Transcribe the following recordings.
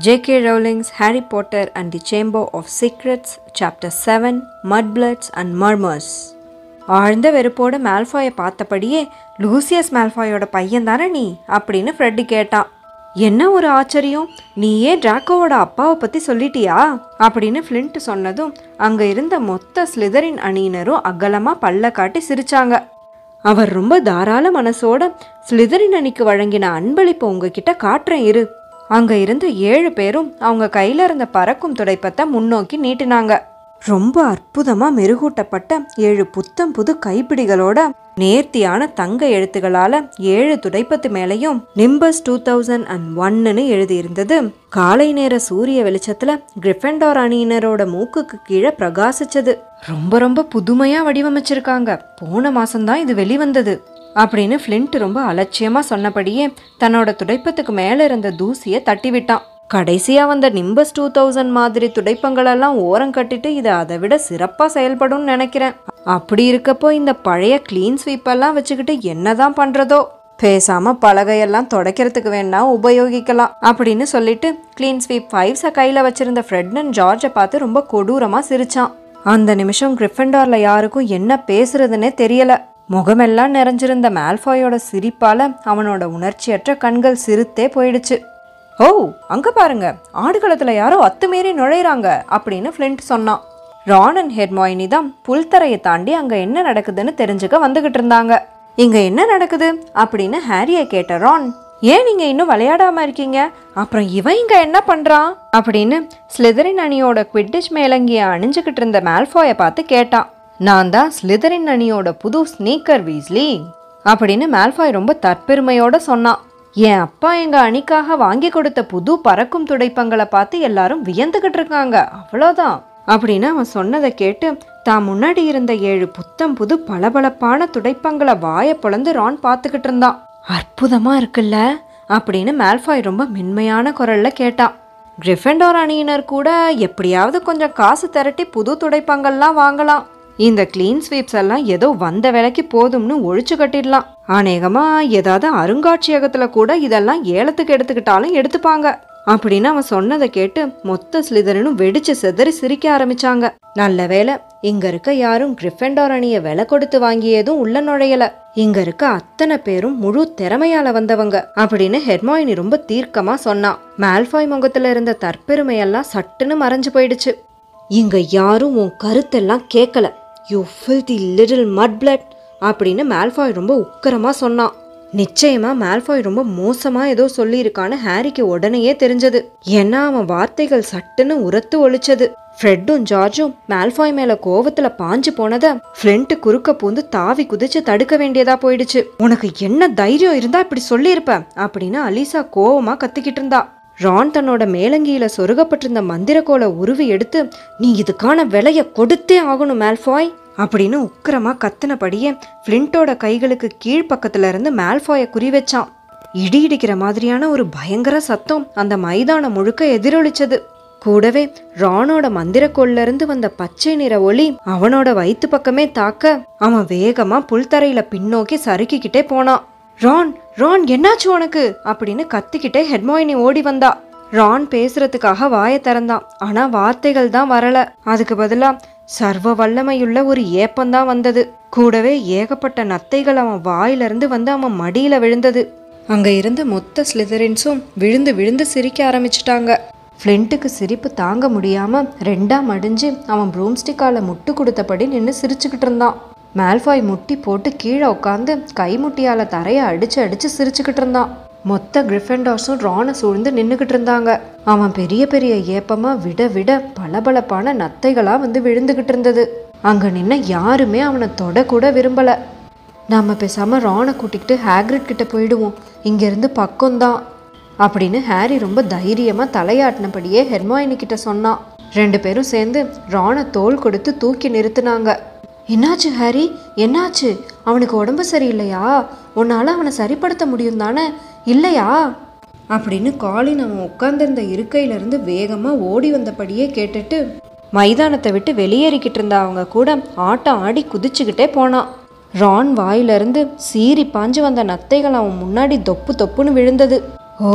J.K. Rowling's Harry Potter and the Chamber of Secrets, Chapter 7, Mudbloods and Murmurs. ஆழ்ந்த வெறுப்போட மால்ஃபாயை பார்த்தபடியே, லூசியஸ் மால்ஃபாயோட பையன் தானே நீ அப்படின்னு ஃப்ரெட்டு கேட்டான். என்ன ஒரு ஆச்சரியம், நீயே டிராக்கோவோட அப்பாவை பற்றி சொல்லிட்டியா அப்படின்னு ஃப்ளின்ட் சொன்னதும் அங்கே இருந்த மொத்த ஸ்லிதரின் அணியினரும் அகலமாக பல்ல காட்டி சிரிச்சாங்க. அவர் ரொம்ப தாராள மனசோட ஸ்லிதரின் அணிக்கு வழங்கின அன்பளிப்பை உங்ககிட்ட காட்டுறேன் இரு. அங்கே இருந்த 7 பேரும் அவங்க கையில் இருந்த பறக்கும் துடைப்பத்தை முன்னோக்கி நீட்டினாங்க. ரொம்ப அற்புதமாக மெருகூட்டப்பட்ட 7 புத்தம் புது கைப்பிடிகளோட நேர்த்தியான தங்க எழுத்துக்களால் 7 துடைப்பத்து மேலேயும் நிம்பஸ் 2001ன்னு எழுதியிருந்தது. காலை நேர சூரிய வெளிச்சத்தில் கிரிஃபெண்டோர் அணியினரோட மூக்குக்கு கீழே பிரகாசிச்சது. ரொம்ப ரொம்ப புதுமையாக வடிவமைச்சிருக்காங்க, போன மாதம்தான் இது வெளிவந்தது அப்படின்னு ஃப்ளின்ட் ரொம்ப அலட்சியமாக சொன்னபடியே தன்னோட துடைப்பத்துக்கு மேலே இருந்த தூசியை தட்டி விட்டான். கடைசியாக வந்த நிம்பஸ் 2000 மாதிரி துடைப்பங்களெல்லாம் ஓரம் கட்டிட்டு இதை அதை விட சிறப்பாக செயல்படும்னு நினைக்கிறேன். அப்படி இருக்கப்போ இந்த பழைய கிளீன் ஸ்வீப்பெல்லாம் வச்சுக்கிட்டு என்னதான் பண்ணுறதோ, பேசாமல் பலகையெல்லாம் துடைக்கிறதுக்கு வேணா உபயோகிக்கலாம் அப்படின்னு சொல்லிட்டு கிளீன் ஸ்வீப் 5 கையில் வச்சிருந்த ஃப்ரெட் அண்ட் ஜார்ஜை பார்த்து ரொம்ப கொடூரமாக சிரிச்சான். அந்த நிமிஷம் கிரிஃபெண்டோரில் யாருக்கும் என்ன பேசுறதுன்னே தெரியல. முகமெல்லாம் நிறைஞ்சிருந்த மால்ஃபாயோட சிரிப்பால அவனோட உணர்ச்சியற்ற கண்கள் சிரித்தே போயிடுச்சு. ஓ, அங்க பாருங்க, ஆடுகளத்துல யாரோ அத்துமீறி நுழையிறாங்க அப்படின்னு ஃப்ளின்ட் சொன்னான். ரான் அண்ட் ஹெர்மாயினி தான் புல்தரையை தாண்டி அங்க என்ன நடக்குதுன்னு தெரிஞ்சுக்க வந்துகிட்டு இருந்தாங்க. இங்க என்ன நடக்குது அப்படின்னு ஹாரியை கேட்ட ரான், ஏன் நீங்க இன்னும் விளையாடாம இருக்கீங்க, அப்புறம் இவன் இங்க என்ன பண்றான் அப்படின்னு ஸ்லிதரின் அணியோட குவிட்டிஷ் மேலங்கிய அணிஞ்சுக்கிட்டு இருந்த மால்ஃபாயை பார்த்து கேட்டான். நான் தான் ஸ்லிதரின் அணியோட புது ஸ்னீக்கர் வீஸ்லி அப்படின்னு மால்ஃபாய் ரொம்ப தற்பெருமையோட சொன்னான். என் அப்பா எங்க அணிக்காக வாங்கி கொடுத்த புது பறக்கும் துடைப்பங்களை பார்த்து எல்லாரும் வியந்துகிட்டு இருக்காங்க, அவ்வளோதான் அப்படின்னு அவன் சொன்னதை கேட்டு தான் முன்னாடி இருந்த 7 புத்தம் புது பளபளப்பான துடைப்பங்களை வாயை பொளந்து ரான் பார்த்துக்கிட்டு இருந்தான். அற்புதமா இருக்குல்ல அப்படின்னு மால்ஃபாய் ரொம்ப மென்மையான குரல்ல கேட்டான். கிரிஃபெண்டோர் அணியினர் கூட எப்படியாவது கொஞ்சம் காசு திரட்டி புது துடைப்பங்கள்லாம் வாங்கலாம். இந்த கிளீன் ஸ்வீப்ஸ் எல்லாம் ஏதோ வந்த வேலைக்கு போதும்னு ஒழிச்சு கட்டிடலாம். அநேகமா ஏதாவது அருங்காட்சியகத்துல கூட இதெல்லாம் ஏலத்துக்கு எடுத்துக்கிட்டாலும் எடுத்துப்பாங்க அப்படின்னு அவன் சொன்னதை கேட்டு மொத்த ஸ்லிதரனும் வெடிச்சு செதறி சிரிக்க ஆரம்பிச்சாங்க. நல்ல வேலை, இங்க இருக்க யாரும் கிரிஃபெண்டோர் அணியை விலை கொடுத்து வாங்கியதும் உள்ள நுழையல. இங்க இருக்க அத்தனை பேரும் முழு திறமையால வந்தவங்க அப்படின்னு ஹெர்மாயினி ரொம்ப தீர்க்கமா சொன்னான். மால்ஃபாய் முகத்துல இருந்த தற்பெருமையெல்லாம் சட்டுன்னு மறைஞ்சு போயிடுச்சு. இங்க யாரும் உன் கருத்தெல்லாம் கேட்கல, யூ filthy little mudblood அப்படின்னு மால்ஃபாய் ரொம்ப உக்கரமா சொன்னான். நிச்சயமா மால்ஃபாய் ரொம்ப மோசமா ஏதோ சொல்லியிருக்கான்னு ஹாரிக்கு உடனேயே தெரிஞ்சது. ஏன்னா அவன் வார்த்தைகள் சட்டுன்னு உரத்து ஒழிச்சது. ஃப்ரெட்டும் ஜார்ஜும் மால்ஃபாய் மேல கோவத்துல பாஞ்சு போனத ஃப்ளின்ட் குறுக்க பூந்து தாவி குதிச்சு தடுக்க வேண்டியதா போயிடுச்சு. உனக்கு என்ன தைரியம் இருந்தா இப்படி சொல்லியிருப்ப அப்படின்னு அலிசா கோவமா கத்திக்கிட்டு இருந்தா. ரான் தன்னோட மேலங்கியில சொருகப்பட்டிருந்த மந்திரக்கோலை உருவி எடுத்து, நீ இதுக்கான விலைய கொடுத்தே ஆகணும் மால்ஃபாய் அப்படின்னு உக்கிரமா கத்தினபடியே ஃப்ளின்ட்டோட கைகளுக்கு கீழ்ப்பக்கத்துல இருந்து மால்ஃபாயை குறி வச்சான். இடி இடிக்கிற மாதிரியான ஒரு பயங்கர சத்தம் அந்த மைதானம் முழுக்க எதிரொலிச்சது. கூடவே ரானோட மந்திரக்கோல்ல இருந்து வந்த பச்சை நிற ஒளி அவனோட வயிற்று பக்கமே தாக்க அவன் வேகமா புல்தரையில பின்னோக்கி சறுக்கிக்கிட்டே போனான். ரான் ரான் என்னாச்சு உனக்கு அப்படின்னு கத்திக்கிட்டே ஹெர்மாயினி ஓடி வந்தா. ரான் பேசுறதுக்காக வாயை திறந்தான், ஆனா வார்த்தைகள் தான் வரல. அதுக்கு பதிலா சர்வ வல்லமையுள்ள ஒரு ஏப்பந்தான் வந்தது. கூடவே ஏகப்பட்ட நத்தைகள் அவன் வாயிலிருந்து வந்து அவன் மடியில விழுந்தது. அங்க இருந்த மொத்த ஸ்லிதரின்ஸும் விழுந்து விழுந்து சிரிக்க ஆரம்பிச்சிட்டாங்க. ஃப்ளின்ட்டுக்கு சிரிப்பு தாங்க முடியாம 2ஆ மடிஞ்சு அவன் ப்ரூம்ஸ்டிக்கால முட்டு கொடுத்தபடி நின்று சிரிச்சுக்கிட்டு இருந்தான். மால்ஃபாய் முட்டி போட்டு கீழே உட்காந்து கைமுட்டியால தரையை அடிச்சு அடிச்சு சிரிச்சுக்கிட்டு இருந்தான். மொத்த கிரிஃபெண்டோர்ஸும் ரானை சூழ்ந்து நின்றுக்கிட்டு இருந்தாங்க. அவன் பெரிய பெரிய ஏப்பமா விட விட பளபளப்பான நத்தைகளா வந்து விழுந்துகிட்டு இருந்தது. அங்க நின்ன யாருமே அவனை தொடக்கூட விரும்பல. நாம பேசாம ரானை கூட்டிக்கிட்டு ஹாக்ரிட் கிட்ட போயிடுவோம், இங்கிருந்து பக்கம்தான் அப்படின்னு ஹாரி ரொம்ப தைரியமா தலையாட்டினபடியே ஹெர்மாயினி கிட்ட சொன்னான். 2 பேரும் சேர்ந்து ரானை தோள் கொடுத்து தூக்கி நிறுத்தினாங்க. என்னாச்சு ஹாரி, என்னாச்சு? அவனுக்கு உடம்பு சரியில்லையா? உன்னால அவனை சரிப்படுத்த முடியும் தானே, இல்லையா அப்படின்னு காலின் அவன் உட்கார்ந்திருந்த இருக்கையிலிருந்து வேகமா ஓடி வந்தபடியே கேட்டுட்டு மைதானத்தை விட்டு வெளியேறிக்கிட்டு இருந்த அவங்க கூட ஆட்டம் ஆடி குதிச்சுக்கிட்டே போனான். ரான் வாயிலிருந்து சீறி பாஞ்சு வந்த நத்தைகள் அவன் முன்னாடி தொப்பு தொப்புன்னு விழுந்தது. ஓ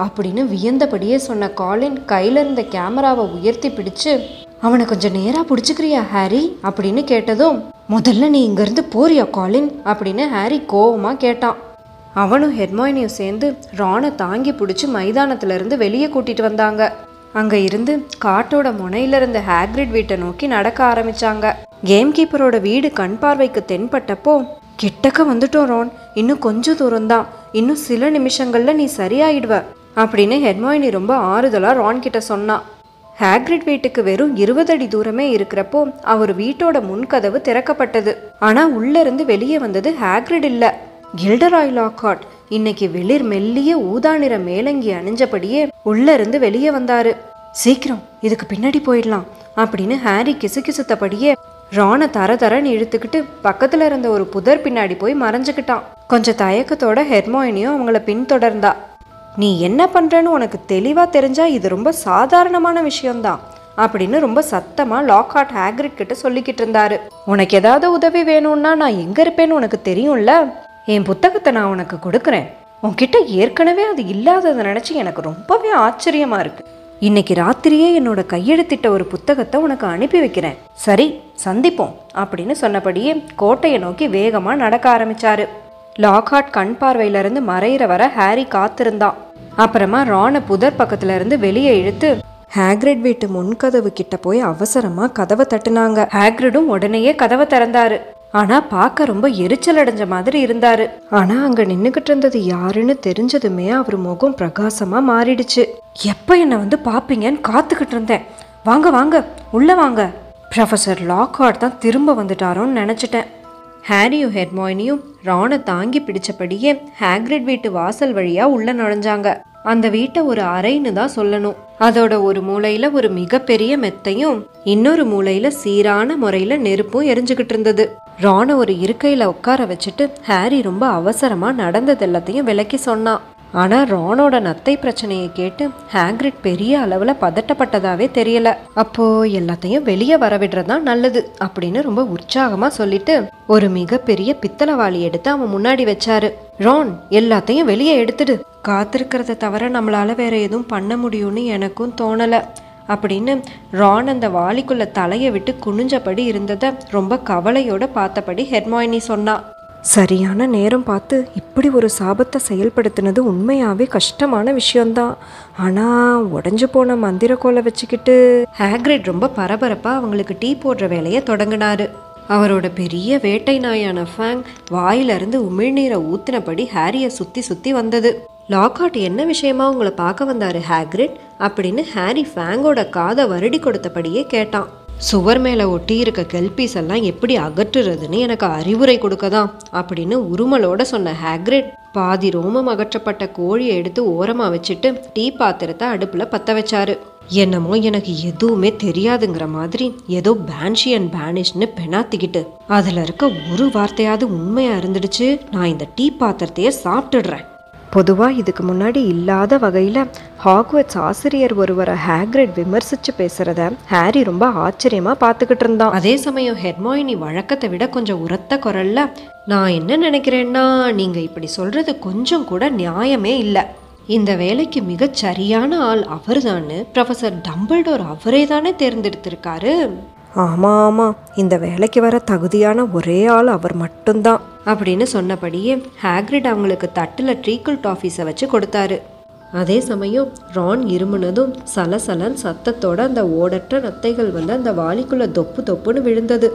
அப்படின்னு வியந்தபடியே சொன்ன காலின் கையில் இருந்த கேமராவை உயர்த்தி பிடிச்சு, அவனை கொஞ்சம் நேராக பிடிச்சிக்கிறியா ஹாரி அப்படின்னு கேட்டதும், முதல்ல நீ இங்கேருந்து போறியா காலின் அப்படின்னு ஹாரி கோவமாக கேட்டான். அவனும் ஹெர்மைனியும் சேர்ந்து ரானை தாங்கி பிடிச்சி மைதானத்திலிருந்து வெளியே கூட்டிட்டு வந்தாங்க. அங்கே இருந்து காட்டோட முனையில இருந்த ஹேக்ரிட் வீட்டை நோக்கி நடக்க ஆரம்பிச்சாங்க. கேம் கீப்பரோட வீடு கண் பார்வைக்கு தென்பட்டப்போ, கிட்டக்க வந்துட்டோம் ரான், இன்னும் கொஞ்சம் தூரம்தான், இன்னும் சில நிமிஷங்கள்ல நீ சரியாயிடுவ அப்படின்னு ஹெர்மைனி ரொம்ப ஆறுதலா ரான் கிட்ட சொன்னான். ஹேக்ரிட் வீட்டுக்கு வெறும் 20 அடி தூரமே இருக்கிறப்போ அவர் வீட்டோட முன்கதவு திறக்கப்பட்டது. ஆனா உள்ள இருந்து வெளியே வந்தது ஹேக்ரிட் இல்ல, கில்டராய் லாக்ஹார்ட். இன்னைக்கு வெளிர் மெல்லிய ஊதா நிற மேலங்கி அணிஞ்சபடியே உள்ள இருந்து வெளியே வந்தாரு. சீக்கிரம் இதுக்கு பின்னாடி போயிடலாம் அப்படின்னு ஹாரி கிசுகிசுத்தபடியே ரானை தரன்னு இழுத்துக்கிட்டு பக்கத்துல இருந்த ஒரு புதர் பின்னாடி போய் மறைஞ்சுக்கிட்டான். கொஞ்சம் தயக்கத்தோட ஹெர்மைனியும் அவங்கள பின்தொடர்ந்தா. நீ என்ன பண்றன்னு உனக்கு தெளிவா தெரிஞ்சா இது ரொம்ப சாதாரணமான விஷயம்தான் அப்படின்னு ரொம்ப சத்தமா லாக்ஹார்ட் ஹேக்ரிட் கிட்ட சொல்லிக்கிட்டு இருந்தாரு. உனக்கு ஏதாவது உதவி வேணும்னா நான் எங்க இருப்பேன்னு உனக்கு தெரியும்ல, என் புத்தகத்தை நான் உனக்கு கொடுக்குறேன். உன்கிட்ட ஏற்கனவே அது இல்லாததை நினைச்சு எனக்கு ரொம்பவே ஆச்சரியமா இருக்கு. இன்னைக்கு ராத்திரியே என்னோட கையெழுத்திட்ட ஒரு புத்தகத்தை உனக்கு அனுப்பி வைக்கிறேன், சரி சந்திப்போம் அப்படின்னு சொன்னபடியே கோட்டையை நோக்கி வேகமா நடக்க ஆரம்பிச்சாரு. லாக்ஹார்ட் கண் பார்வையில இருந்து மறையிற வர ஹாரி காத்திருந்தான். அப்புறமா ரானை புதர் பக்கத்துல இருந்து வெளியே இழுத்து ஹேக்ரிட் வீட்டு முன்கதவு கிட்ட போய் அவசரமா கதவை தட்டுனாங்க. ஹேக்ரிடும் உடனேயே கதவை திறந்தாரு. ஆனா பார்க்க ரொம்ப எரிச்சல் அடைஞ்ச மாதிரி இருந்தாரு. ஆனா அங்க நின்னுகிட்டு இருந்தது யாருன்னு தெரிஞ்சதுமே அவர் முகம் பிரகாசமா மாறிடுச்சு. எப்ப என்ன வந்து பாப்பீங்கன்னு காத்துக்கிட்டு இருந்தேன், வாங்க வாங்க உள்ள வாங்க. ப்ரொஃபசர் லாக்ஹார்ட் தான் திரும்ப வந்துட்டாரோன்னு நினைச்சிட்டேன். ஹாரியும் ஹெர்மைனியும் ரானை தாங்கி பிடிச்சபடியே ஹேக்ரிட் வீட்டு வாசல் வழியா உள்ள நுழைஞ்சாங்க. அந்த வீட்டை ஒரு அறைன்னு தான் சொல்லணும். அதோட ஒரு மூலையில ஒரு மிகப்பெரிய மெத்தையும் இன்னொரு மூலையில சீரான முறையில நெருப்பும் எரிஞ்சுக்கிட்டு இருந்தது. ரானை ஒரு இருக்கையில உட்கார வச்சுட்டு ஹாரி ரொம்ப அவசரமா நடந்தது எல்லாத்தையும் விளக்கி சொன்னான். ஆனா ரானோட நத்தை பிரச்சனையை கேட்டு ஹேக்ரிட் பெரிய அளவுல பதட்டப்பட்டதாவே தெரியல. அப்போ எல்லாத்தையும் வெளியே வரவிடுறதா நல்லது அப்படின்னு ரொம்ப உற்சாகமா சொல்லிட்டு ஒரு மிகப்பெரிய பித்தளவாளி எடுத்து அவன் முன்னாடி வச்சாரு. ரான், எல்லாத்தையும் வெளியே எடுத்துடு, காத்திருக்கிறத தவிர நம்மளால வேற எதுவும் பண்ண முடியும்னு எனக்கும் தோணல அப்படின்னு ரான் அந்த வாளிக்குள்ள தலையை விட்டு குனிஞ்சபடி இருந்ததை ரொம்ப கவலையோட பார்த்தபடி ஹெர்மைனி சொன்னா. சரியான நேரம் பார்த்து இப்படி ஒரு சாபத்தை செயல்படுத்தினது உண்மையாவே கஷ்டமான விஷயம்தான். ஆனா உடஞ்சு போன மந்திரக்கோலை வச்சுக்கிட்டு ஹேக்ரிட் ரொம்ப பரபரப்பா அவங்களுக்கு டீ போடுற வேலையை தொடங்கினாரு. அவரோட பெரிய வேட்டை நாயான ஃபேங் வாயிலிருந்து உமிழ்நீரை ஊத்தினபடி ஹாரியை சுத்தி சுத்தி வந்தது. லாக்ஹார்ட் என்ன விஷயமா உங்களை பார்க்க வந்தாரு ஹேக்ரிட் அப்படின்னு ஹாரி ஃபேங்கோட காதை வருடி கொடுத்தபடியே கேட்டான். சுவர் மேலே ஒட்டி இருக்க கெல்பீஸ் எல்லாம் எப்படி அகற்றுறதுன்னு எனக்கு அறிவுரை கொடுக்கதான் அப்படின்னு உருமலோட சொன்ன ஹேக்ரிட் பாதி ரோமம் அகற்றப்பட்ட கோழியை எடுத்து ஓரமா வச்சுட்டு டீ பாத்திரத்தை அடுப்புல பத்த வச்சாரு. என்னமோ எனக்கு எதுவுமே தெரியாதுங்கிற மாதிரி ஏதோ பேன்ஷி அண்ட் பேனிஷ்னு பெனாத்திக்கிட்டு அதுல இருக்க ஒரு வார்த்தையாவது உண்மையா இருந்துடுச்சு, நான் இந்த டீ பாத்திரத்தையே சாப்பிட்டுடுறேன். பொதுவாக இதுக்கு முன்னாடி இல்லாத வகையில் ஹாக்வர்ட்ஸ் ஆசிரியர் ஒருவரை ஹேக்ரிட் விமர்சித்து பேசுகிறத ஹாரி ரொம்ப ஆச்சரியமாக பார்த்துக்கிட்டு இருந்தான். அதே சமயம் ஹெர்மைனி வழக்கத்தை விட கொஞ்சம் உரத்த குரல்ல, நான் என்ன நினைக்கிறேன்னா, நீங்கள் இப்படி சொல்கிறது கொஞ்சம் கூட நியாயமே இல்லை. இந்த வேலைக்கு மிகச் சரியான ஆள் அவர் தானே, ப்ரொஃபசர் டம்பிள்டோர் அவரே தானே தேர்ந்தெடுத்திருக்காரு. ஆமாம் ஆமாம், இந்த வேலைக்கு வர தகுதியான ஒரே ஆள் அவர் மட்டும்தான் அப்படின்னு சொன்னபடியே ஹேக்ரிட் அவங்களுக்கு தட்டில் ட்ரீக்கிள் டாஃபீஸை வச்சு கொடுத்தாரு. அதே சமயம் ரான் இருமுனதும் சலசலன் சத்தத்தோட அந்த ஓடற்ற நத்தைகள் வந்து அந்த வாளிக்குள்ள தொப்பு தொப்புன்னு விழுந்தது.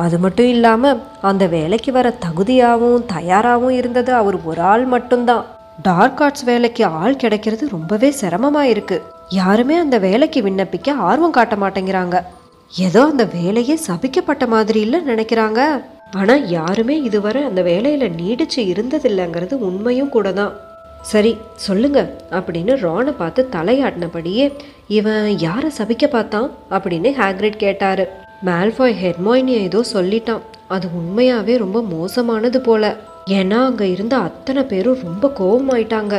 அது மட்டும் இல்லாமல் அந்த வேலைக்கு வர தகுதியாகவும் தயாராகவும் இருந்தது அவர் ஒரு ஆள் மட்டும்தான். டார்க் ஆர்ட்ஸ் வேலைக்கு ஆள் கிடைக்கிறது ரொம்பவே சிரமமாக இருக்கு. யாருமே அந்த வேலைக்கு விண்ணப்பிக்க ஆர்வம் காட்ட மாட்டேங்கிறாங்க. ஏதோ அந்த வேலையே சபிக்கப்பட்ட மாதிரி இல்லை நினைக்கிறாங்க. ஆனால் யாருமே இதுவரை அந்த வேலையில் நீடிச்சு இருந்ததில்லைங்கிறது உண்மையும் கூட தான். சரி சொல்லுங்க அப்படின்னு ரானை பார்த்து தலையாட்டினபடியே, இவன் யாரை சபிக்க பார்த்தான் அப்படின்னு ஹேக்ரிட் கேட்டாரு. மால்ஃபாய் ஹெர்மைனியை ஏதோ சொல்லிட்டான், அது உண்மையாவே ரொம்ப மோசமானது போல. ஏன்னா அங்கே இருந்த அத்தனை பேரும் ரொம்ப கோபமாயிட்டாங்க.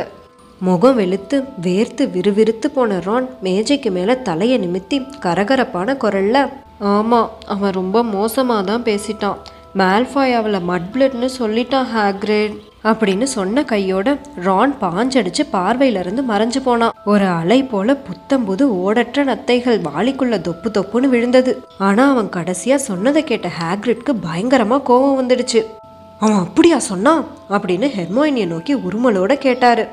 முகம் வெளுத்து வேர்த்து விறுவிறுத்து போன ரான் மேஜைக்கு மேலே தலையை நிமித்தி கரகரப்பான குரல்ல, ஆமாம் அவன் ரொம்ப மோசமாக தான் பேசிட்டான். மால்ஃபாய் அவளை மட்பிளட்னு சொல்லிட்டான் ஹாக்ரிட் அப்படின்னு சொன்ன கையோட ரான் பாஞ்சடிச்சு பார்வையிலிருந்து மறைஞ்சு போனான். ஒரு அலை போல புத்தம்புது ஓடற்ற நத்தைகள் வாளிக்குள்ள தொப்பு தொப்புன்னு விழுந்தது. ஆனா அவன் கடைசியா சொன்னதை கேட்ட ஹாக்ரிட்க்கு பயங்கரமா கோபம் வந்துடுச்சு. அவன் அப்படியா சொன்னான் அப்படின்னு ஹெர்மோயினியை நோக்கி உருமலோட கேட்டாரு.